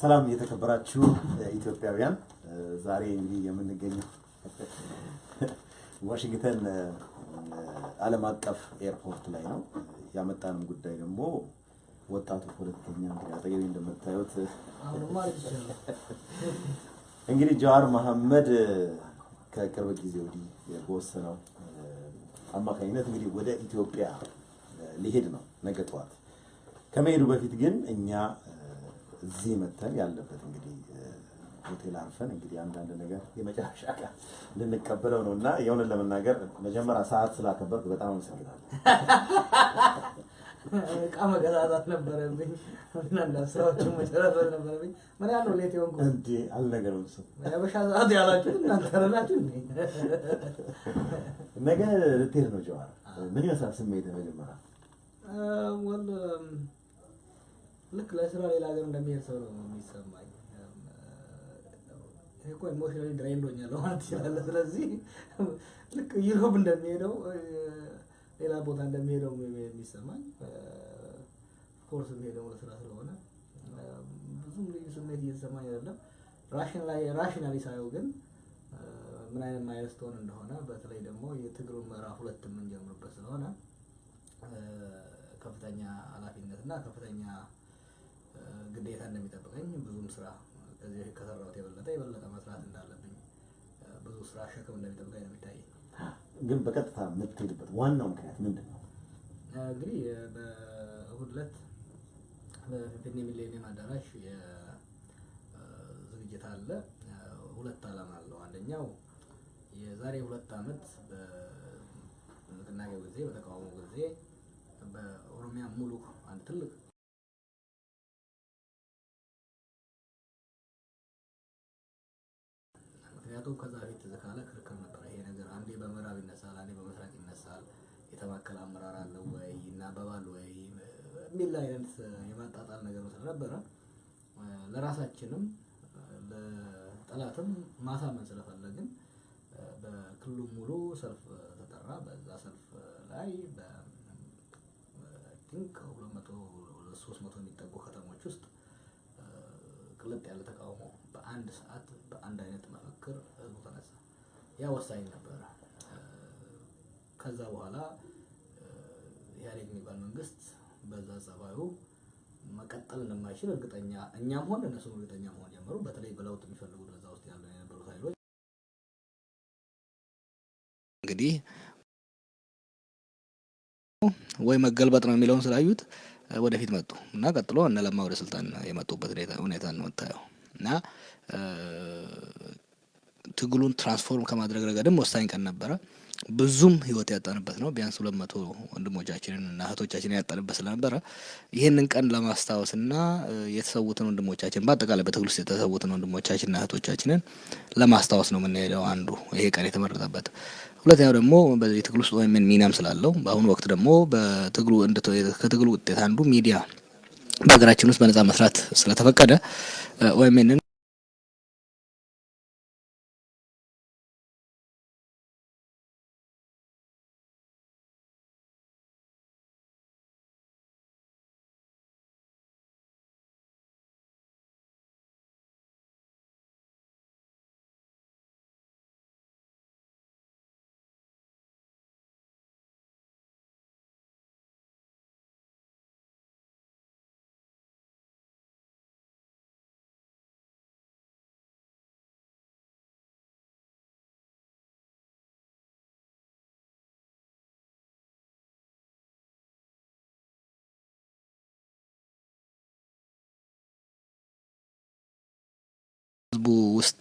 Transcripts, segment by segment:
ሰላም የተከበራችሁ ኢትዮጵያውያን ዛሬ እንግዲህ የምንገኘው ዋሽንግተን ዓለም አቀፍ ኤርፖርት ላይ ነው። ያመጣንም ጉዳይ ደግሞ ወጣቱ ፖለቲከኛ እንግዲህ አጠገቤ እንደምታዩት እንግዲህ ጀዋር መሐመድ ከቅርብ ጊዜ ወዲህ በወሰነው አማካኝነት እንግዲህ ወደ ኢትዮጵያ ሊሄድ ነው ነገ ጠዋት። ከመሄዱ በፊት ግን እኛ እዚህ መተን ያለበት እንግዲህ ሆቴል አርፈን እንግዲህ አንዳንድ ነገር የመጨረሻ ልንቀበለው ነውና የሆነን ለመናገር መጀመሪያ ሰዓት ስላከበርኩ በጣም አመሰግናለሁ። ቃመ ገዛዛት ነበረብኝ እና ስራዎችን መጨረስ ነበረብኝ። ምን ያለው ሌት ይሆንኩ እንዴ አልነገርም ሰው ያበሻ ሰዓት ያላችሁ እናንተ ረላችሁ እንዴ ነገ ልትሄድ ነው ጀዋር። ምን ይመስላል ስሜት መጀመሪያ? ወል ልክ ለስራ ሌላ ሀገር እንደሚሄድ ሰው ነው የሚሰማኝ። እኮ ኢሞሽናሊ ድሬን ሆኛለሁ ማለት ይችላል። ስለዚህ ልክ ዩሮፕ እንደሚሄደው ሌላ ቦታ እንደሚሄደው የሚሰማኝ ፎርስ የሚሄደው ለስራ ስለሆነ ብዙም ልዩ ስሜት እየተሰማኝ አይደለም። ራሽናሊ ሳየው ግን ምን አይነት ማይልስቶን እንደሆነ በተለይ ደግሞ የትግሩን ምዕራፍ 2 የምንጀምርበት ስለሆነ ከፍተኛ ኃላፊነትና ከፍተኛ ግዴታ እንደሚጠብቀኝ ብዙም ስራ ከዚህ ከሰራሁት የበለጠ መስራት እንዳለብኝ ብዙ ስራ ሸክም እንደሚጠብቀኝ ነው የሚታየኝ። ግን በቀጥታ የምትሄድበት ዋናው ምክንያት ምንድን ነው? እንግዲህ በእሑድ ዕለት በፊንፊኔ ሚሌኒየም አዳራሽ ዝግጅት አለ። ሁለት ዓላማ አለው። አንደኛው የዛሬ 2 ዓመት በንቅናቄው ጊዜ በተቃውሞ ጊዜ በኦሮሚያ ሙሉ አንድ ትልቅ ምክንያቱም ከዛ በፊት ተዘካለ ክርክር ነበር። ይሄ ነገር አንዴ በምዕራብ ይነሳል፣ አንዴ በምስራቅ ይነሳል፣ የተማከለ አመራር አለ ወይ ይናበባል ወይ የሚል አይነት የማጣጣል ነገር ስለነበረ ለራሳችንም ለጠላትም ማሳመን ስለፈለግን በክልሉ ሙሉ ሰልፍ ተጠራ። በዛ ሰልፍ ላይ በቲንክ 200-300 የሚጠጉ ከተሞች ውስጥ ቅልጥ ያለ ተቃውሞ በአንድ ሰዓት በአንድ አይነት መፈክር ህዝቡ ተነሳ። ያ ወሳኝ ነበር። ከዛ በኋላ ኢህአዴግ የሚባል መንግስት በዛ ጸባዩ መቀጠል እንደማይችል እርግጠኛ እኛም ሆነ እነሱ እርግጠኛ መሆን ጀመሩ። በተለይ በለውጥ የሚፈልጉ በዛ ውስጥ ያለው የነበሩት ኃይሎች እንግዲህ ወይ መገልበጥ ነው የሚለውን ስላዩት ወደፊት መጡ እና ቀጥሎ እነ ለማ ወደ ስልጣን የመጡበት ሁኔታ ነው የምታየው። እና ትግሉን ትራንስፎርም ከማድረግ ረገድም ወሳኝ ቀን ነበረ። ብዙም ህይወት ያጣንበት ነው። ቢያንስ 200 ወንድሞቻችንን እና እህቶቻችንን ያጣንበት ስለነበረ ይህንን ቀን ለማስታወስና የተሰዉትን ወንድሞቻችን በአጠቃላይ በትግል ውስጥ የተሰዉትን ወንድሞቻችንና እህቶቻችንን ለማስታወስ ነው የምንሄደው። አንዱ ይሄ ቀን የተመረጠበት። ሁለተኛው ደግሞ በዚህ ትግል ውስጥ ወይምን ሚናም ስላለው በአሁኑ ወቅት ደግሞ በትግሉ ከትግሉ ውጤት አንዱ ሚዲያ በሀገራችን ውስጥ በነጻ መስራት ስለተፈቀደ ወይምን ህዝቡ ውስጥ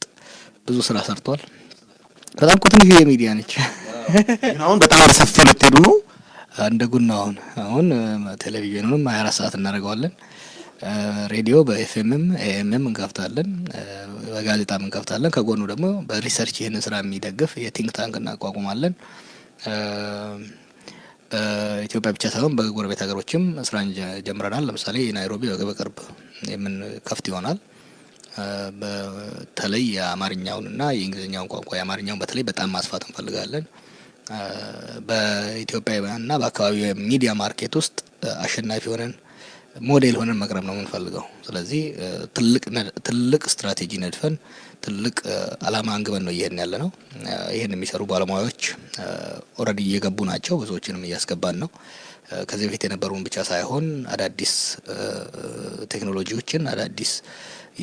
ብዙ ስራ ሰርቷል። በጣም ትንሽ የሚዲያ ነች። አሁን በጣም ሰፊ ልትሄዱ ነው እንደ ጉና አሁን ቴሌቪዥኑንም 24 ሰዓት እናደርገዋለን። ሬዲዮ በኤፍኤምም ኤኤምም እንከፍታለን፣ በጋዜጣም እንከፍታለን። ከጎኑ ደግሞ በሪሰርች ይህንን ስራ የሚደግፍ የቲንክ ታንክ እናቋቁማለን። በኢትዮጵያ ብቻ ሳይሆን በጎረቤት ሀገሮችም ስራን ጀምረናል። ለምሳሌ ናይሮቢ በቅርብ የምንከፍት ይሆናል። በተለይ የአማርኛውንና የእንግሊዝኛውን ቋንቋ የአማርኛውን በተለይ በጣም ማስፋት እንፈልጋለን። በኢትዮጵያና በአካባቢው የሚዲያ ማርኬት ውስጥ አሸናፊ ሆነን ሞዴል ሆነን መቅረብ ነው የምንፈልገው። ስለዚህ ትልቅ ስትራቴጂ ነድፈን ትልቅ አላማ አንግበን ነው እየሄድን ያለ ነው። ይሄን የሚሰሩ ባለሙያዎች ኦልሬዲ እየገቡ ናቸው። ብዙዎችንም እያስገባን ነው። ከዚህ በፊት የነበሩን ብቻ ሳይሆን አዳዲስ ቴክኖሎጂዎችን አዳዲስ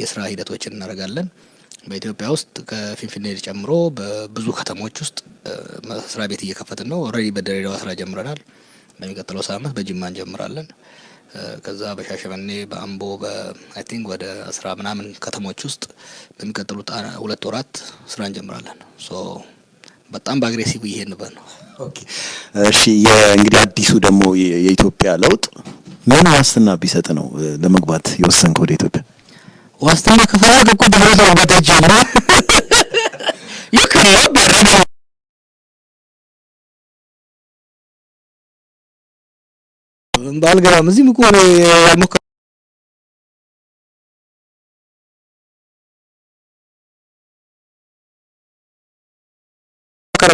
የስራ ሂደቶችን እናደርጋለን። በኢትዮጵያ ውስጥ ከፊንፊኔ ጨምሮ በብዙ ከተሞች ውስጥ መስሪያ ቤት እየከፈትን ነው። ኦልሬዲ በድሬዳዋ ስራ ጀምረናል። በሚቀጥለው ሳምንት በጅማ እንጀምራለን። ከዛ በሻሸመኔ በአምቦ በአይ ቲንክ ወደ 10 ምናምን ከተሞች ውስጥ በሚቀጥሉት 2 ወራት ስራ እንጀምራለን። ሶ በጣም በአግሬሲቭ እየሄድንበት ነው። ኦኬ እሺ። እንግዲህ አዲሱ ደግሞ የኢትዮጵያ ለውጥ ምን ዋስትና ቢሰጥ ነው ለመግባት የወሰንከው ወደ ኢትዮጵያ? ዋስትና ከፈለግ እኮ ድረስ ወደጀና ይከራ በረዶ ባልገራም እዚህ ምቆ ነው ያልሞከረ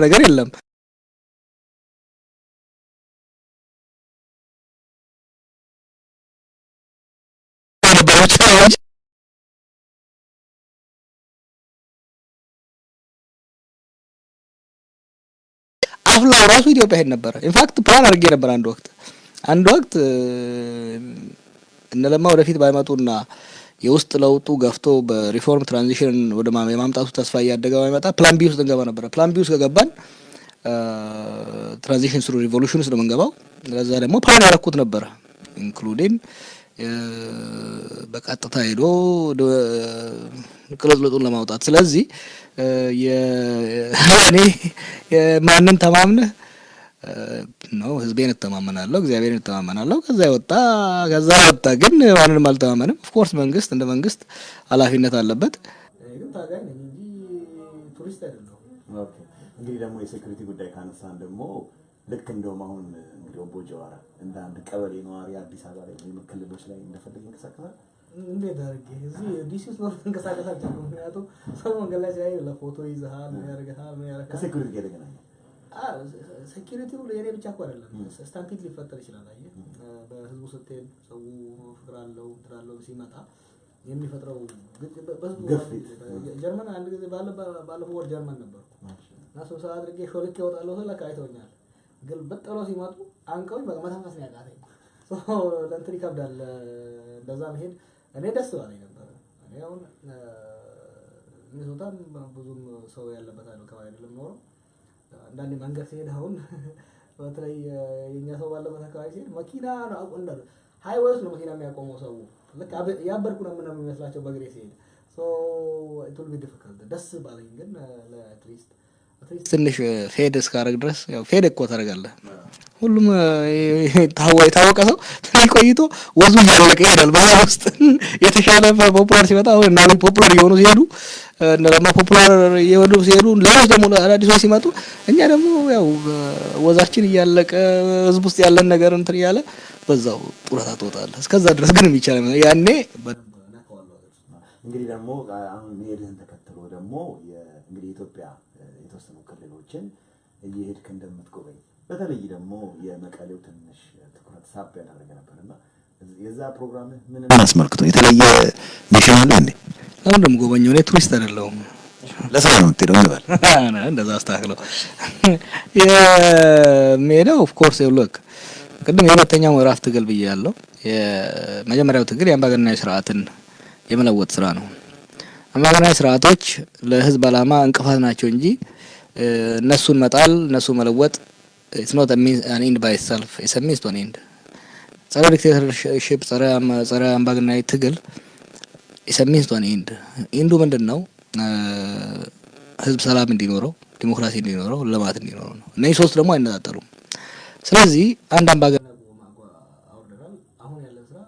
ነገር የለም። አፍላው ራሱ ኢትዮጵያ ሄድ ነበር። ኢንፋክት ፕላን አድርጌ ነበር አንድ ወቅት እነለማ ወደፊት ባይመጡና የውስጥ ለውጡ ገፍቶ በሪፎርም ትራንዚሽን ወደ የማምጣቱ ተስፋ እያደገ ባይመጣ ፕላን ቢ ውስጥ እንገባ ነበር። ፕላን ቢ ውስጥ ከገባን ትራንዚሽን ስሩ ሪቮሉሽን ውስጥ ነው የምንገባው። ለዛ ደግሞ ፕላን ያደረኩት ነበር ኢንክሉዲንግ በቀጥታ ሄዶ ቅልጥልጡን ለማውጣት። ስለዚህ እኔ ማንን ተማምነህ ነው? ህዝቤን እተማመናለሁ፣ እግዚአብሔርን እተማመናለሁ። ከዛ ወጣ ግን ማንንም አልተማመንም። ኦፍ ኮርስ መንግስት እንደ መንግስት ኃላፊነት አለበት። ግን ታጋይ ነኝ እንጂ ቱሪስት አይደለሁም። ኦኬ እንግዲህ ደግሞ የሴኩሪቲ ጉዳይ ካነሳን ደግሞ ልክ እንደውም አሁን እንግዲህ ኦቦ ጀዋር እንደ አንድ ቀበሌ ነዋሪ አዲስ አበባ ላይ ወይም ክልሎች ላይ እንደፈለገ ይንቀሳቀሳል። እንዴት አድርጌ እዚህ ዲሲ ውስጥ ነው እንቀሳቀሳቸው? ምክንያቱም ሰው መንገድ ላይ ሲያይ ለፎቶ ይዘሃል፣ ምን ያደርግሃል፣ ምን ያደርጋል። ከሴኩሪቲ ጋር የተገናኘ ሴኩሪቲው የኔ ብቻ እኮ አይደለም። ስታምፒድ ሊፈጠር ይችላል። አየህ በህዝቡ ስትሄድ ሰው ፍቅር አለው ትራለው ሲመጣ የሚፈጥረው ጀርመን አንድ ጊዜ ባለፈው ወር ጀርመን ነበርኩ እና ስብሰባ አድርጌ ሾልኬ እወጣለሁ ስል ለካ አይተውኛል። ግልብጥ ብለው ሲመጡ አንቀውኝ በቃ መተንፈስ ነው ያቃተኝ። ለእንትን ይከብዳል እንደዛ መሄድ። እኔ ደስ ባለኝ ነበር። እኔ አሁን ሚኒሶታም ብዙም ሰው ያለበት አካባቢ አይደለም ኖረው አንዳንዴ መንገድ ሲሄድ አሁን በተለይ የኛ ሰው ባለበት አካባቢ ሲሄድ መኪና ነው አቆንዳል ሃይዌይስ ነው መኪና የሚያቆመው ሰው ልክ ያበርኩ ነው ምን የሚመስላቸው በእግሬ ሲሄድ it will be difficult። ደስ ባለኝ ግን ለአትሊስት ትንሽ ፌድ እስካረግ ድረስ ያው ፌድ እኮ ታረጋለህ። ሁሉም የታወቀ ሰው ትንሽ ቆይቶ ወዙ እያለቀ ይሄዳል። በኋላ ውስጥ የተሻለ ፖፑላር ሲመጣ አሁን እና ፖፑላር የሆኑ ሲሄዱ እና ደግሞ ፖፑላር የሆኑ ሲሄዱ ሌሎች ደግሞ አዳዲሶች ሲመጡ እኛ ደግሞ ያው ወዛችን እያለቀ ህዝብ ውስጥ ያለን ነገር እንትን እያለ በዛው ጡረታ ትወጣለህ። እስከዛ ድረስ ግን የሚቻል ያኔ እንግዲህ ደግሞ አሁን ሄድህን ተከትሎ ደግሞ እንግዲህ ኢትዮጵያ የተወሰኑ ክልሎችን እየሄድክ እንደምትጎበኝ በተለይ ደግሞ የመቀሌው ትንሽ ትኩረት ሳብ ያደረገ ነበርና የዛ ፕሮግራም ምን አስመልክቶ የተለየ ሚሽን አለ እንዴ? አሁን ደግሞ ጎበኘው እኔ ቱሪስት አይደለሁም። ለስራ ነው የምትሄደው እንበል። እንደዛ አስተካክለው የምሄደው ኦፍ ኮርስ ይኸውልህ ቅድም የሁለተኛው ምዕራፍ ትግል ብያለሁ። የመጀመሪያው ትግል የአምባገነናዊ ስርዓትን የመለወጥ ስራ ነው። አምባገነናዊ ስርዓቶች ለህዝብ አላማ እንቅፋት ናቸው እንጂ እነሱን መጣል እነሱ መለወጥ it's not an end by itself, it's a means to an end። ጸረ ዲክቴተርሺፕ ጸረ አምባገነናዊ ትግል it's a means to an end። ኢንዱ ምንድነው? ህዝብ ሰላም እንዲኖረው፣ ዲሞክራሲ እንዲኖረው፣ ልማት እንዲኖረው ነው። እነዚህ ሶስት ደግሞ አይነጣጠሉም። ስለዚህ አንድ አምባገነን አሁን ያለ ስራ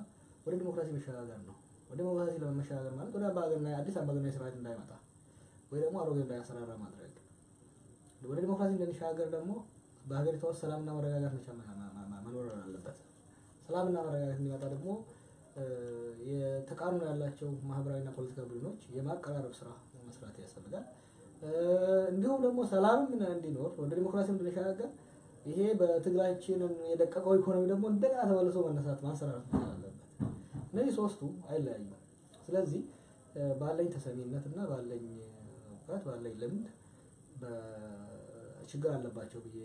ወደ ዲሞክራሲ መሸጋገር ነው። ወደ ዲሞክራሲ ለመሸጋገር ማለት ወደ አምባገነናዊ አዲስ አምባገነናዊ ስርዓት እንዳይመጣ ወይ ደግሞ አሮጌ እንዳያሰራራ ማድረግ። ወደ ዲሞክራሲ እንደሚሸጋገር ደግሞ በሀገሪቷ ውስጥ ሰላምና መረጋጋት መኖር አለበት። ሰላምና መረጋጋት እንዲመጣ ደግሞ የተቃርኖ ያላቸው ማህበራዊና ፖለቲካዊ ቡድኖች የማቀራረብ ስራ መስራት ያስፈልጋል። እንዲሁም ደግሞ ሰላምም እንዲኖር ወደ ዲሞክራሲ እንዲሸጋገር ይሄ በትግራይችን የደቀቀው ኢኮኖሚ ደግሞ እንደገና ተመልሶ መነሳት ማንሰራራት አለበት። እነዚህ ሶስቱ አይለያዩም። ስለዚህ ባለኝ ተሰሚነትና ባለኝ እውቀት ባለኝ ልምድ በችግር አለባቸው ብዬ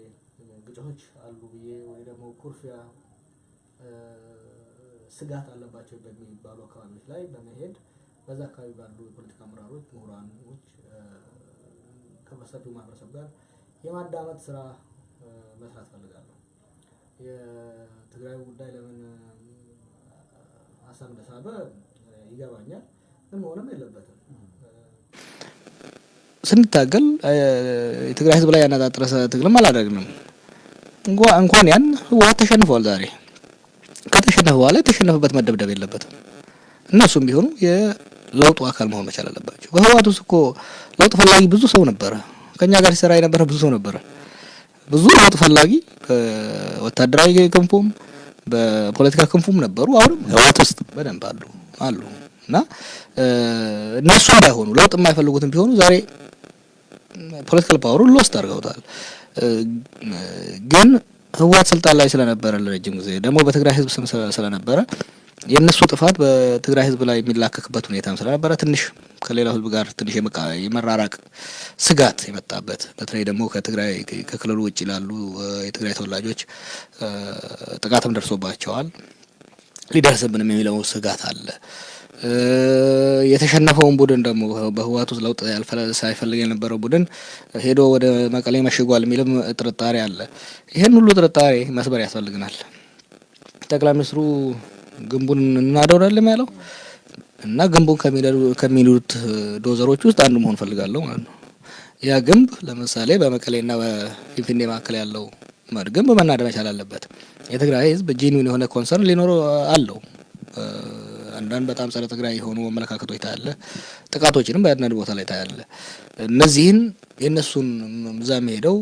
ግጭቶች አሉ ብዬ ወይ ደግሞ ኩርፊያ ስጋት አለባቸው በሚባሉ አካባቢዎች ላይ በመሄድ በዛ አካባቢ ባሉ የፖለቲካ አመራሮች፣ ምሁራኖች ከሰፊው ማህበረሰብ ጋር የማዳመጥ ስራ መስራት ፈልጋለሁ። የትግራይ ጉዳይ ለምን ሀሳብ እንደሳበ ይገባኛል፣ ግን መሆንም የለበትም። ስንታገል የትግራይ ህዝብ ላይ ያነጣጠረ ትግልም አላደረግንም። እንኳን ያን ህወሓት ተሸንፏል። ዛሬ ከተሸነፈ በኋላ የተሸነፈበት መደብደብ የለበትም። እነሱም ቢሆኑ የለውጡ አካል መሆን መቻል አለባቸው። በህወሓት ውስጥ እኮ ለውጥ ፈላጊ ብዙ ሰው ነበረ። ከኛ ጋር ሲሰራ የነበረ ብዙ ሰው ነበረ። ብዙ ለውጥ ፈላጊ በወታደራዊ ክንፉም በፖለቲካ ክንፉም ነበሩ። አሁንም ህወሓት ውስጥ በደንብ አሉ እና እነሱ ባይሆኑ ለውጥ የማይፈልጉትም ቢሆኑ ዛሬ ፖለቲካል ፓወሩን ሎስት አድርገውታል። ግን ህወሓት ስልጣን ላይ ስለነበረ ለረጅም ጊዜ ደግሞ በትግራይ ህዝብ ስም ስለነበረ የነሱ ጥፋት በትግራይ ህዝብ ላይ የሚላከክበት ሁኔታም ስለነበረ ትንሽ ከሌላው ህዝብ ጋር ትንሽ የመራራቅ ስጋት የመጣበት በተለይ ደግሞ ከትግራይ ከክልሉ ውጭ ላሉ የትግራይ ተወላጆች ጥቃትም ደርሶባቸዋል። ሊደርስብንም የሚለው ስጋት አለ። የተሸነፈውን ቡድን ደግሞ በህወሓት ውስጥ ለውጥ ሳይፈልግ የነበረው ቡድን ሄዶ ወደ መቀሌ መሽጓል የሚልም ጥርጣሬ አለ። ይህን ሁሉ ጥርጣሬ መስበር ያስፈልግናል። ጠቅላይ ሚኒስትሩ ግንቡን እናደውራለን ያለው እና ግንቡን ከሚሉት ዶዘሮች ውስጥ አንዱ መሆን ፈልጋለሁ ማለት ነው። ያ ግንብ ለምሳሌ በመቀሌና በፊንፊኔ መካከል ያለው ግንብ መናድ መቻል አለበት። የትግራይ ህዝብ ጂኒውን የሆነ ኮንሰርን ሊኖረው አለው። አንዳንድ በጣም ጸረ ትግራይ የሆኑ አመለካከቶች ታያለ፣ ጥቃቶችንም በአንዳንድ ቦታ ላይ ታያለ። እነዚህን የእነሱን ምዛም ሄደው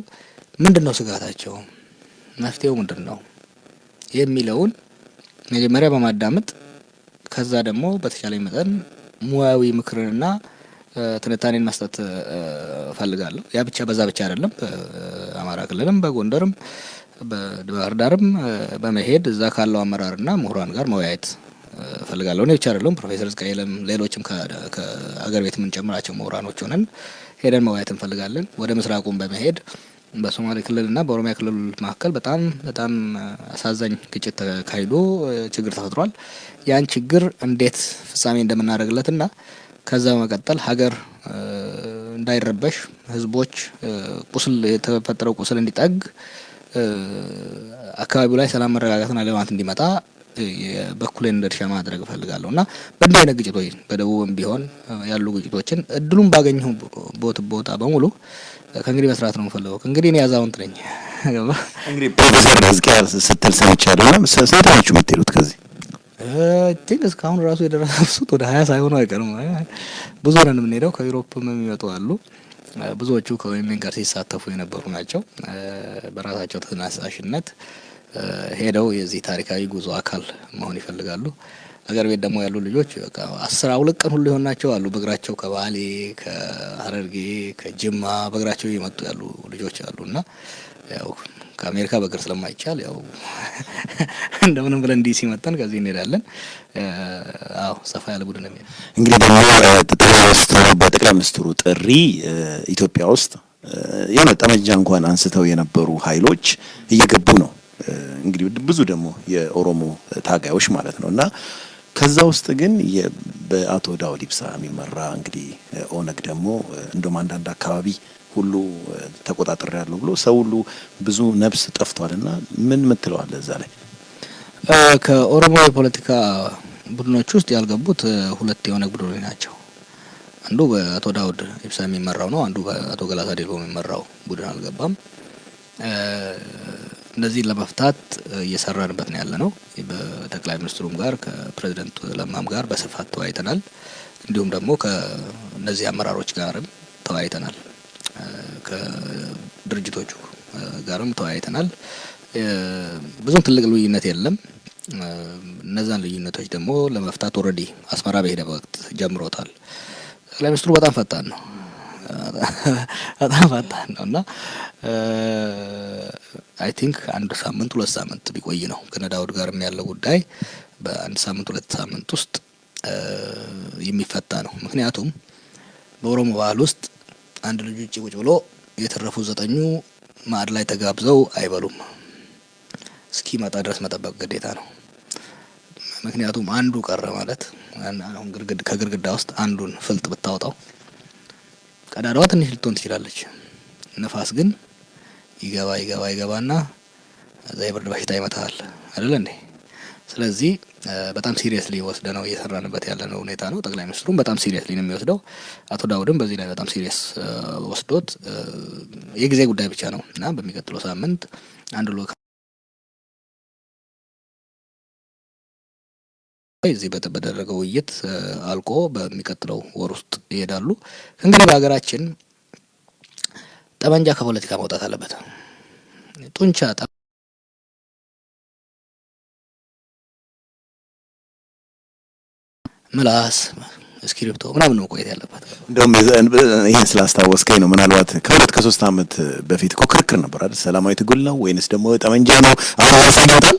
ምንድነው ስጋታቸው፣ መፍትሄው ምንድነው የሚለውን መጀመሪያ በማዳመጥ ከዛ ደግሞ በተቻለ መጠን ሙያዊ ምክርንና ትንታኔን መስጠት ፈልጋለሁ። ያ ብቻ በዛ ብቻ አይደለም። በአማራ ክልልም በጎንደርም በባህር ዳርም በመሄድ እዛ ካለው አመራርና ምሁራን ጋር መወያየት ፈልጋለሁ። እኔ ብቻ አይደለም፣ ፕሮፌሰር ዝቃኤልም ሌሎችም ከአገር ቤት የምንጨምራቸው ምሁራኖች ሆነን ሄደን መወያየት እንፈልጋለን። ወደ ምስራቁም በመሄድ በሶማሌ ክልልና በኦሮሚያ ክልል መካከል በጣም አሳዛኝ ግጭት ተካሂዶ ችግር ተፈጥሯል። ያን ችግር እንዴት ፍጻሜ እንደምናደርግለትና ከዛ በመቀጠል ሀገር እንዳይረበሽ ህዝቦች የተፈጠረው ቁስል እንዲጠግ አካባቢው ላይ ሰላም መረጋጋትና ልማት እንዲመጣ በኩሌን ድርሻ ማድረግ እፈልጋለሁ እና በእንዲህ አይነት ግጭቶች በደቡብም ቢሆን ያሉ ግጭቶችን እድሉን ባገኘሁ ቦታ በሙሉ ከእንግዲህ መስራት ነው የምፈልገው። እንግዲህ እኔ አዛውንት ነኝ። እንግዲህ ፕሮፌሰር ህዝቅኤል ስትል ሰምቻለሁ እና ስንት ናችሁ የምትሄዱት ከዚህ? ቲንክ እስካሁን ራሱ የደረሱት ወደ 20 ሳይሆኑ አይቀርም። ብዙ ነን የምንሄደው። ከዩሮፕም የሚመጡ አሉ። ብዙዎቹ ከወይሜን ጋር ሲሳተፉ የነበሩ ናቸው። በራሳቸው ተነሳሽነት ሄደው የዚህ ታሪካዊ ጉዞ አካል መሆን ይፈልጋሉ። አገር ቤት ደግሞ ያሉ ልጆች በቃ 12 ቀን ሁሉ የሆናቸው አሉ። በእግራቸው ከባሌ፣ ከሀረርጌ፣ ከጅማ በእግራቸው እየመጡ ያሉ ልጆች አሉና ያው ከአሜሪካ በእግር ስለማይቻል ያው እንደምንም ብለን ዲሲ መጣን፣ ከዚህ እንሄዳለን። አዎ ሰፋ ያለ ቡድን ነው። እንግዲህ ደግሞ በጠቅላይ ሚኒስትሩ ጥሪ ኢትዮጵያ ውስጥ የሆነ ጠመንጃ እንኳን አንስተው የነበሩ ኃይሎች እየገቡ ነው። እንግዲህ ብዙ ደግሞ የኦሮሞ ታጋዮች ማለት ነው እና ከዛ ውስጥ ግን በአቶ ዳውድ ኢብሳ የሚመራ እንግዲህ ኦነግ ደግሞ እንደውም አንዳንድ አካባቢ ሁሉ ተቆጣጣሪ ያለው ብሎ ሰው ሁሉ ብዙ ነፍስ ጠፍቷልና ምን ምትለዋለህ እዛ ላይ? ከኦሮሞ የፖለቲካ ቡድኖች ውስጥ ያልገቡት ሁለት የኦነግ ቡድኖች ናቸው። አንዱ በአቶ ዳውድ ኢብሳ የሚመራው ነው። አንዱ በአቶ ገላሳ ዴልቦ የሚመራው ቡድን አልገባም። እነዚህን ለመፍታት እየሰራንበት ነው ያለ ነው። በጠቅላይ ሚኒስትሩም ጋር ከፕሬዝዳንቱ ለማም ጋር በስፋት ተወያይተናል። እንዲሁም ደግሞ ከነዚህ አመራሮች ጋርም ተወያይተናል። ከድርጅቶቹ ጋርም ተወያይተናል። ብዙም ትልቅ ልዩነት የለም። እነዛን ልዩነቶች ደግሞ ለመፍታት ኦልሬዲ አስመራ በሄደ ወቅት ጀምሮታል። ጠቅላይ ሚኒስትሩ በጣም ፈጣን ነው። በጣም ፈጣን ነው እና አይ ቲንክ አንድ ሳምንት 2 ሳምንት ቢቆይ ነው ከነዳውድ ጋር ያለው ጉዳይ በአንድ ሳምንት 2 ሳምንት ውስጥ የሚፈታ ነው። ምክንያቱም በኦሮሞ ባህል ውስጥ አንድ ልጅ ውጭ ቁጭ ብሎ የተረፉ 9ኙ ማዕድ ላይ ተጋብዘው አይበሉም። እስኪመጣ ድረስ መጠበቅ ግዴታ ነው። ምክንያቱም አንዱ ቀረ ማለት አሁን ከግድግዳ ውስጥ አንዱን ፍልጥ ብታወጣው ቀዳዳዋ ትንሽ ልትሆን ትችላለች። ነፋስ ግን ይገባና እዛ የብርድ በሽታ ይመታል አይደል እንዴ? ስለዚህ በጣም ሲሪየስሊ ወስደነው እየሰራንበት ያለነው ሁኔታ ነው። ጠቅላይ ሚኒስትሩም በጣም ሲሪየስሊ ነው የሚወስደው። አቶ ዳውድም በዚህ ላይ በጣም ሲሪየስ ወስዶት የጊዜ ጉዳይ ብቻ ነው እና በሚቀጥለው ሳምንት አንድ ልኡክ እዚህ በተደረገው ውይይት አልቆ በሚቀጥለው ወር ውስጥ ይሄዳሉ። እንግዲህ በሀገራችን ጠመንጃ ከፖለቲካ መውጣት አለበት። ጡንቻ ምላስ እስክሪፕቶ ምናምን ነው ቆየት ያለበት። እንደውም ይሄን ስላስታወስከኝ ነው። ምናልባት ከ2-3 ዓመት በፊት እኮ ክርክር ነበር አይደል? ሰላማዊ ትግል ነው ወይንስ ደግሞ ጠመንጃ ነው? አሁን አልሳኝቷል።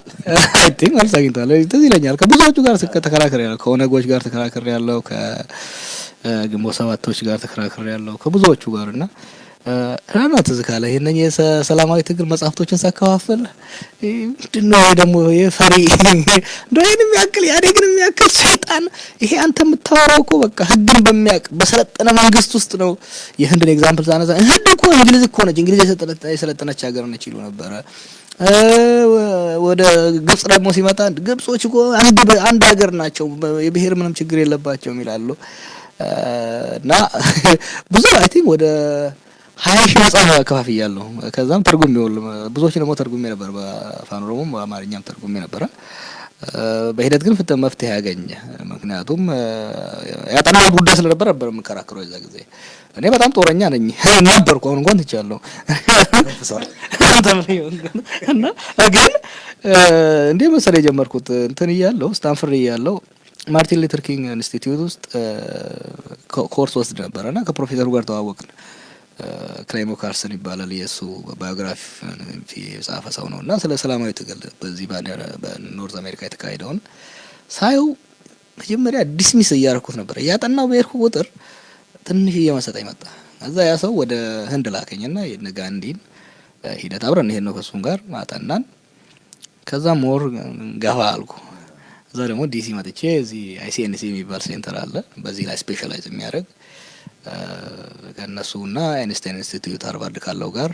አይ ቲንክ አልሳኝቷል። ትዝ ይለኛል ከብዙዎቹ ጋር ተከራክሬ ያለው፣ ከኦነጎች ጋር ተከራክሬ ያለው፣ ከግንቦት ሰባቶች ጋር ተከራክሬ ያለው ከብዙዎቹ ጋር እና እና ትዝ ካለ ይሄንን የሰላማዊ ትግል መጽሐፍቶችን ሳከፋፈል ምንድነው ደግሞ የፈሪ እንደው ይሄን የሚያክል ያደግን የሚያክል ሰይጣን ይሄ አንተ የምታወራው እኮ በቃ ህግን በሚያውቅ በሰለጠነ መንግስት ውስጥ ነው። የህንድን ኤግዛምፕል ሳነሳ ህንድ እኮ እንግሊዝ እኮ ነች፣ እንግሊዝ የሰለጠነች ሀገር ነች ይሉ ነበረ። ወደ ግብጽ ደግሞ ሲመጣ ግብጾች እኮ አንድ ሀገር ናቸው፣ የብሔር ምንም ችግር የለባቸውም ይላሉ። እና ብዙ አይ ቲንክ ወደ 20 ሺህ መጽሐፍ አከፋፍያለሁ። ከዛም ተርጉሜ ብዙዎች ደግሞ ተርጉሜ ነበር፣ በአፋን ኦሮሞም በአማርኛም ተርጉሜ ነበረ። በሂደት ግን ፍትህ መፍትሄ ያገኘ። ምክንያቱም ያጠናው ጉዳይ ስለነበረ ነበር የምከራከረው የዛ ጊዜ። እኔ በጣም ጦረኛ ነኝ ነበርኩ፣ አሁን እንኳን ትቻለሁ እና ግን እንዴ መሰለኝ የጀመርኩት እንትን እያለሁ ስታንፈርድ እያለሁ ማርቲን ሉተር ኪንግ ኢንስቲትዩት ውስጥ ኮርስ ወስድ ነበረና ከፕሮፌሰሩ ጋር ተዋወቅን። ክሌሞ ካርሰን ይባላል፣ የእሱ ባዮግራፊ የጻፈ ሰው ነው። እና ስለ ሰላማዊ ትግል በዚህ በኖርዝ አሜሪካ የተካሄደውን ሳየው መጀመሪያ ዲስሚስ እያደረኩት ነበር። እያጠናው በሄድኩ ቁጥር ትንሽ እየመሰጠኝ መጣ። እዛ ያ ሰው ወደ ህንድ ላከኝና የጋንዲን ሂደት አብረን ይሄን ነው ከሱም ጋር ማጠናን። ከዛ ሞር ገፋ አልኩ። እዛ ደግሞ ዲሲ መጥቼ እዚህ አይሲኤንሲ የሚባል ሴንተር አለ፣ በዚህ ላይ ስፔሻላይዝ የሚያደርግ ከነሱና አይንስታይን ኢንስቲትዩት ሃርቫርድ ካለው ጋር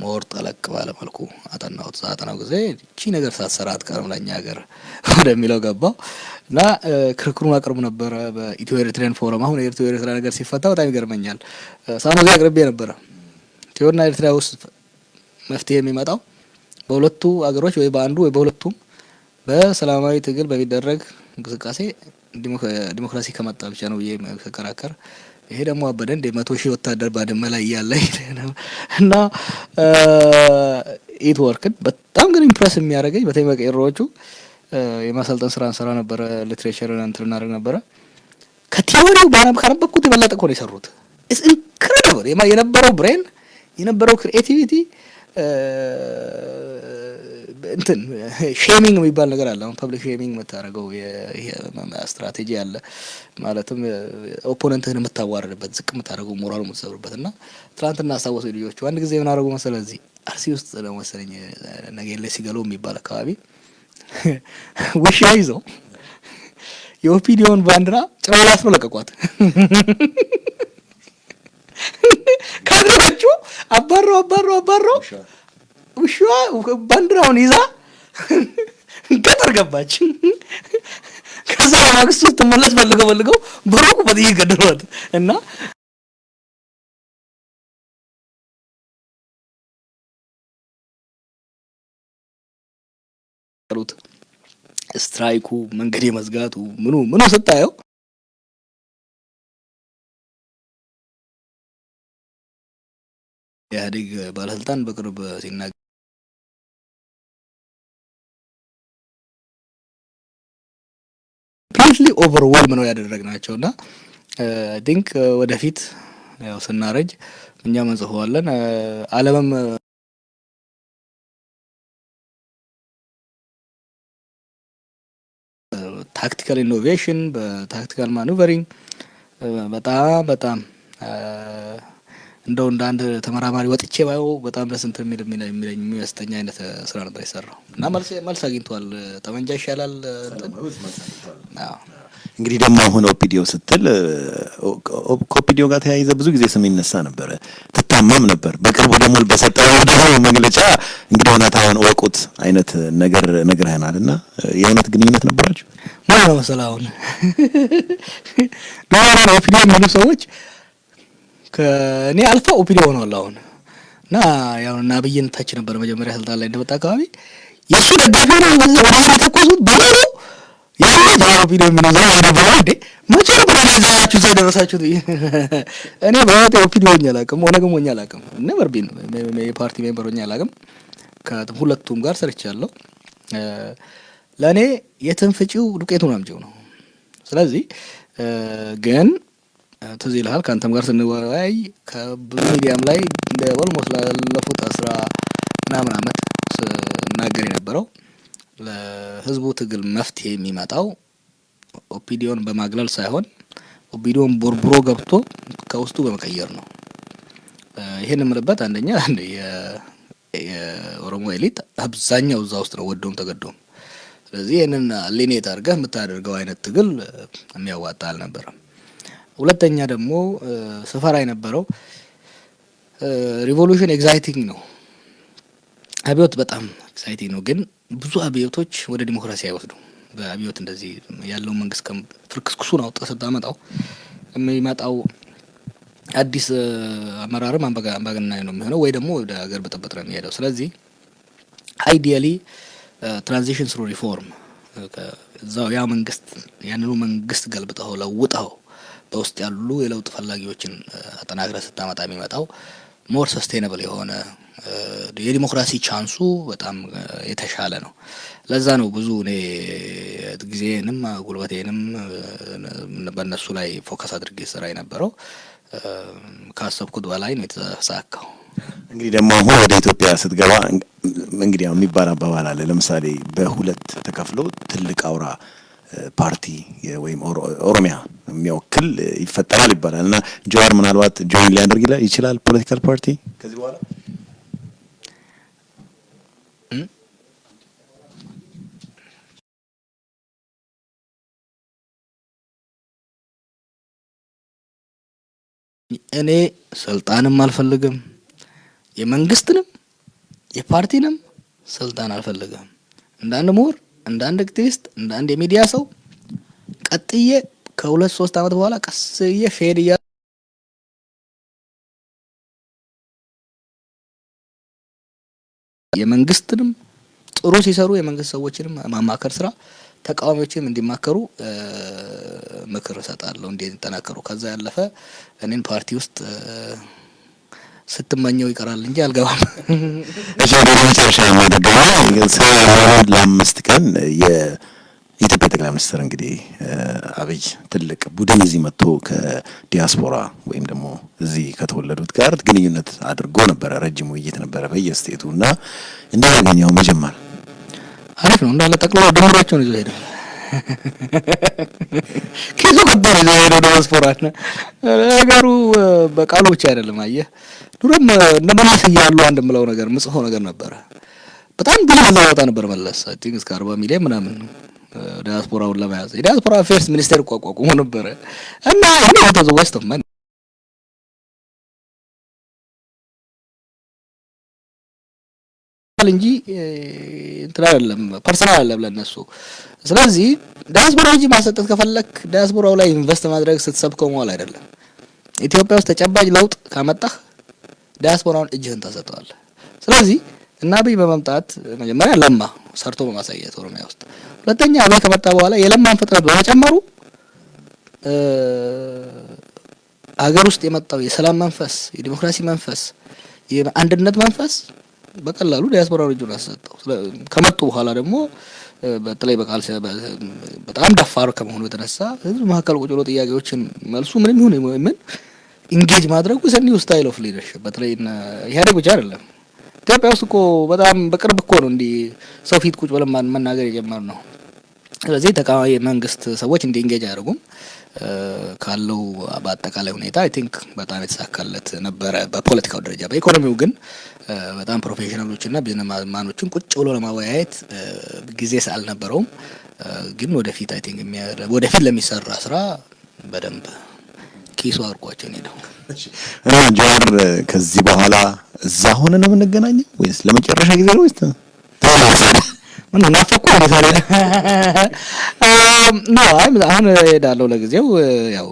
ሞር ጠለቅ ባለ መልኩ አጠናሁት። አጠናው ጊዜ እቺ ነገር ሳትሰራ አትቀርም ለኛ ሀገር ወደሚለው ገባው እና ክርክሩን አቅርቡ ነበረ በኢትዮ ኤርትራን ፎረም። አሁን የኢትዮ ኤርትራ ነገር ሲፈታ በጣም ይገርመኛል። ሳኖዜ አቅርቤ ነበረ። ኢትዮና ኤርትራ ውስጥ መፍትሄ የሚመጣው በሁለቱ አገሮች ወይ በአንዱ ወይ በሁለቱም በሰላማዊ ትግል በሚደረግ እንቅስቃሴ ዲሞክራሲ ከመጣ ብቻ ነው ብዬ ተከራከር። ይሄ ደግሞ አበደ እንደ 100,000 ወታደር ባድመ ላይ ያለ እና ኢት ወርክድ በጣም ግን ኢምፕረስ የሚያደርገኝ በተለይ በቀሮቹ የማሰልጠን ስራ እንሰራ ነበረ፣ ሊትሬቸርን እንትን እናደርግ ነበረ። ከቲዮሪው ካነበብኩት የበለጠ እኮ ነው የሰሩት። ኢትስ ኢንክሬዲብል የነበረው ብሬን የነበረው ክሪኤቲቪቲ። እንትን ሼሚንግ የሚባል ነገር አለ። አሁን ፐብሊክ ሼሚንግ የምታደርገው ስትራቴጂ አለ። ማለትም ኦፖነንትህን የምታዋርድበት፣ ዝቅ የምታደርገው፣ ሞራሉ የምትሰብርበት እና ትናንትና አስታወሱ ልጆቹ አንድ ጊዜ ምን አደረጉ መሰለህ? እዚህ አርሲ ውስጥ ነው መሰለኝ ነገሌ ሲገለው የሚባል አካባቢ ውሻ ይዘው የኦፒዲዮን ባንዲራ ጭራላስ ነው ለቀቋት። ካድሬዎቹ አባረው ውሻዋ ባንዲራውን ይዛ ገጠር ገባች። ከዛ ማግስቱ ስትመለስ ፈልገው በሩቁ በጥይት ገደሏት እና ስትራይኩ መንገድ የመዝጋቱ ምኑ ስታየው የኢህአዴግ ባለስልጣን በቅርብ ሲናገር ፕሪንትሊ ኦቨርዌልም ነው ያደረግናቸውና አይ ቲንክ ወደፊት ያው ስናረጅ እኛም እንጽፈዋለን። ዓለምም ታክቲካል ኢኖቬሽን በታክቲካል ማኑቨሪንግ በጣም እንደው እንደ አንድ ተመራማሪ ወጥቼ ባየው በጣም ለስንት የሚለኝ የሚያስተኛ አይነት ስራ ነበር የሰራው እና መልስ አግኝቷል። ጠመንጃ ይሻላል እንግዲህ ደግሞ አሁን ኦፒዲዮ ስትል ከኦፒዲዮ ጋር ተያይዘ ብዙ ጊዜ ስም ይነሳ ነበረ፣ ትታማም ነበር። በቅርቡ ደግሞ በሰጠው መግለጫ እንግዲህ እውነታውን እወቁት አይነት ነገር ነግረህናል እና የእውነት ግንኙነት ነበራችሁ? ማለት ነው መሰለህ አሁን ዶላር ኦፒዲዮ የሚሉ ሰዎች ከኔ አልፋ ኦፒዲዮ ሆነዋል አሁን እና ያው እና አብይን ታች ነበር መጀመሪያ ስልጣን ላይ እንደመጣ አካባቢ የሱ ደጋፊ ነው ወደ ተቆሱት በሙሉ ያው ኦፒዲዮ ምን ነው ወደ መቼ ነበር ያዛችሁ ዘደረሳችሁ? እኔ በህይወቴ ኦፒዲዮ ሆኜ አላውቅም፣ ኦነግም ሆኜ አላውቅም፣ ነበር ቢን የፓርቲ ሜምበር ሆኜ አላውቅም። ከሁለቱም ጋር ሰርቻለሁ። ለኔ የትንፍጪው ዱቄቱን አምጪው ነው። ስለዚህ ግን ትዝ ይልሃል ከአንተም ጋር ስንወያይ ከብዙ ሚዲያም ላይ እንደ ኦልሞስት ላለፉት 10 ምናምን ዓመት ስናገር የነበረው ለህዝቡ ትግል መፍትሄ የሚመጣው ኦፒዲዮን በማግለል ሳይሆን ኦፒዲዮን ቦርቡሮ ገብቶ ከውስጡ በመቀየር ነው። ይሄን የምልበት አንደኛ የኦሮሞ ኤሊት አብዛኛው እዛ ውስጥ ነው ወዶም ተገዶም። ስለዚህ ይሄንን ሊኔት አድርገህ የምታደርገው አይነት ትግል የሚያዋጣ አልነበረም። ሁለተኛ ደግሞ ስፈራ የነበረው ሪቮሉሽን ኤግዛይቲንግ ነው፣ አብዮት በጣም ኤግዛይቲንግ ነው። ግን ብዙ አብዮቶች ወደ ዲሞክራሲ አይወስዱ። በአብዮት እንደዚህ ያለው መንግስት ፍርክስኩሱን አውጥተህ ስታመጣው የሚመጣው አዲስ አመራርም አምባገነናዊ ነው የሚሆነው ወይ ደግሞ ወደ ሀገር ብጥብጥ ነው የሚሄደው። ስለዚህ አይዲያሊ ትራንዚሽን ስሩ ሪፎርም እዛው ያ መንግስት ያንኑ መንግስት ገልብጠው ለውጠው በውስጥ ያሉ የለውጥ ፈላጊዎችን አጠናክረህ ስታመጣ የሚመጣው ሞር ሰስቴናብል የሆነ የዲሞክራሲ ቻንሱ በጣም የተሻለ ነው። ለዛ ነው ብዙ እኔ ጊዜንም ጉልበቴንም በእነሱ ላይ ፎከስ አድርጌ ስራ የነበረው። ካሰብኩት በላይ ነው የተሳካው። እንግዲህ ደግሞ አሁን ወደ ኢትዮጵያ ስትገባ እንግዲህ ያው የሚባል አባባል አለ። ለምሳሌ በሁለት ተከፍሎ ትልቅ አውራ ፓርቲ ወይም ኦሮሚያ የሚወክል ይፈጠራል ይባላል እና ጀዋር ምናልባት ጆይን ሊያደርግ ይችላል ፖለቲካል ፓርቲ ከዚህ በኋላ እኔ ስልጣንም አልፈልግም፣ የመንግስትንም የፓርቲንም ስልጣን አልፈልግም። እንዳንድ ምሁር፣ እንዳንድ አክቲቪስት፣ እንዳንድ የሚዲያ ሰው ቀጥዬ ከ2-3 ዓመት በኋላ ቀስዬ ፌድ የመንግስትንም ጥሩ ሲሰሩ የመንግስት ሰዎችንም ማማከር ስራ ተቃዋሚዎችም እንዲማከሩ ምክር እሰጣለሁ እንዲጠናከሩ። ከዛ ያለፈ እኔን ፓርቲ ውስጥ ስትመኘው ይቀራል እንጂ አልገባም። እሺ ወደ መጨረሻ ማደረገው ሰሞኑን ለ5 ቀን የኢትዮጵያ ጠቅላይ ሚኒስትር እንግዲህ አብይ ትልቅ ቡድን እዚህ መጥቶ ከዲያስፖራ ወይም ደግሞ እዚህ ከተወለዱት ጋር ግንኙነት አድርጎ ነበረ። ረጅም ውይይት ነበረ በየስቴቱ እና እንዳገኘው መጀመር አሪፍ ነው። እንዳለ ጠቅላላ ድምራቸውን ይዘው ሄደው ከዚህ ቀጥታ ይዘው ሄደው ዲያስፖራ ነገሩ በቃሉ ብቻ አይደለም። አየህ ዱረም እንደመለስ እያሉ አንድ የምለው ነገር ምጽፎ ነገር ነበረ። በጣም ብዙ ያወጣ ነበር መለስ አይ ቲንክ እስከ 40 ሚሊዮን ምናምን ዲያስፖራውን ለመያዝ የዲያስፖራ አፌርስ ሚኒስቴር ቋቋቁሞ ነበረ እና ይሄ ተዘዋስተ ማን እንጂ እንትን አይደለም ፐርሰናል አይደለም ለነሱ። ስለዚህ ዲያስፖራ እንጂ ማሰጠት ከፈለክ ዲያስፖራው ላይ ኢንቨስት ማድረግ ስትሰብከው መዋል አይደለም። ኢትዮጵያ ውስጥ ተጨባጭ ለውጥ ካመጣህ ዲያስፖራውን እጅህን ታሰጠዋለህ። ስለዚህ እና አብይ በመምጣት መጀመሪያ ለማ ሰርቶ በማሳየት ኦሮሚያ ውስጥ፣ ሁለተኛ አብይ ከመጣ በኋላ የለማን ፍጥነት በመጨመሩ አገር ውስጥ የመጣው የሰላም መንፈስ፣ የዲሞክራሲ መንፈስ፣ የአንድነት መንፈስ በቀላሉ ዲያስፖራው እጁን አሰጠው። ከመጡ በኋላ ደግሞ በተለይ በቃል በጣም ደፋር ከመሆኑ የተነሳ ህዝብ መካከል ቁጭ ብሎ ጥያቄዎችን መልሱ ምንም ይሁን ምን ኢንጌጅ ማድረጉ ኒው ስታይል ኦፍ ሊደርሺፕ በተለይ ኢህአዴግ ብቻ አይደለም ኢትዮጵያ ውስጥ እኮ በጣም በቅርብ እኮ ነው እንዲህ ሰው ፊት ቁጭ ብለን መናገር የጀመርነው። ስለዚህ ተቃዋሚ መንግስት ሰዎች እንዲህ ኢንጌጅ አያደርጉም ካለው በአጠቃላይ ሁኔታ አይ ቲንክ በጣም የተሳካለት ነበረ በፖለቲካው ደረጃ። በኢኮኖሚው ግን በጣም ፕሮፌሽናሎችና ቢዝነስማኖችን ቁጭ ብሎ ለማወያየት ጊዜ አልነበረውም። ግን ወደፊት አይ ቲንክ ወደፊት ለሚሰራ ስራ በደንብ ኪሱ አርቋቸው ነው። እና ጃዋር ከዚህ በኋላ እዛ ሆነ ነው የምንገናኘው ወይስ ለመጨረሻ ጊዜ ነው ወይስ ምን ናፈቁ ለታለ ነው? አሁን ሄዳለሁ ለጊዜው ያው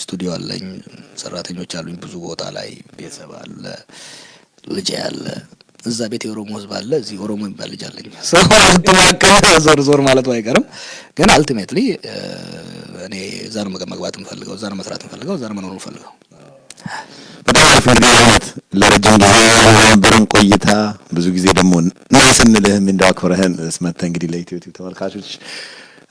ስቱዲዮ አለኝ፣ ሰራተኞች አሉኝ፣ ብዙ ቦታ ላይ ቤተሰብ አለ፣ ልጅ አለ። እዛ ቤት የኦሮሞ ህዝብ አለ፣ እዚህ ኦሮሞ የሚባል ልጅ አለኝ። ሰው ዞር ዞር ማለት አይቀርም። ግን አልቲሜትሊ እኔ እዛ ነው መግባት የምፈልገው፣ እዛ ነው መስራት የምፈልገው፣ እዛ ነው መኖር የምፈልገው። በጣም አሪፍ ለረጅም ጊዜ የነበረን ቆይታ ብዙ ጊዜ ደግሞ ስንልህም እንደው አክብረህን ስመተህ እንግዲህ ለኢትዮ ቲዩብ ተመልካቾች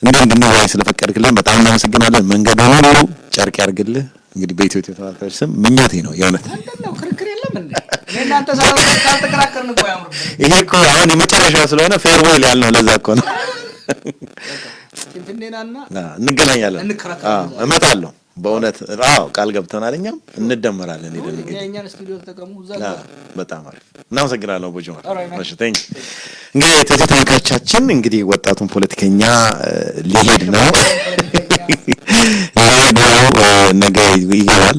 እንድንወያይ ስለፈቀድክልን በጣም እናመሰግናለን። መንገድ ሁሉ ጨርቅ ያርግልህ። እንግዲህ በኢትዮ ቲዩብ ተመልካቾች ስም ምኞቴ ነው የእውነት ነው። ክርክር የለም እንዴ እናንተ ሰላም ካልተከራከርን እኮ ያምር። ይሄ እኮ አሁን የመጨረሻው ስለሆነ ፌርዌል ያልነው ለዛ እኮ ነው። እንገናኛለን። እመጣለሁ በእውነት አዎ፣ ቃል ገብተናል። እኛም እንደመራለን። የኛን ስቱዲዮ ተጠቀሙ። በጣም አሪፍ እናመሰግናለሁ ቦጆማ። እሺ ቴንክ እንግዲህ ተመልካቾቻችን እንግዲህ ወጣቱን ፖለቲከኛ ሊሄድ ነው ነገ ይገባል።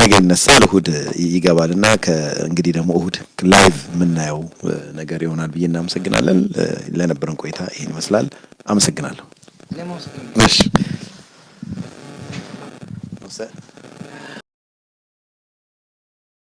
ነገ ይነሳል፣ እሁድ ይገባልና እንግዲህ ደግሞ እሁድ ላይቭ የምናየው ነገር ይሆናል ብዬ እናመሰግናለን። ለነበረን ቆይታ ይሄን ይመስላል። አመሰግናለሁ። እሺ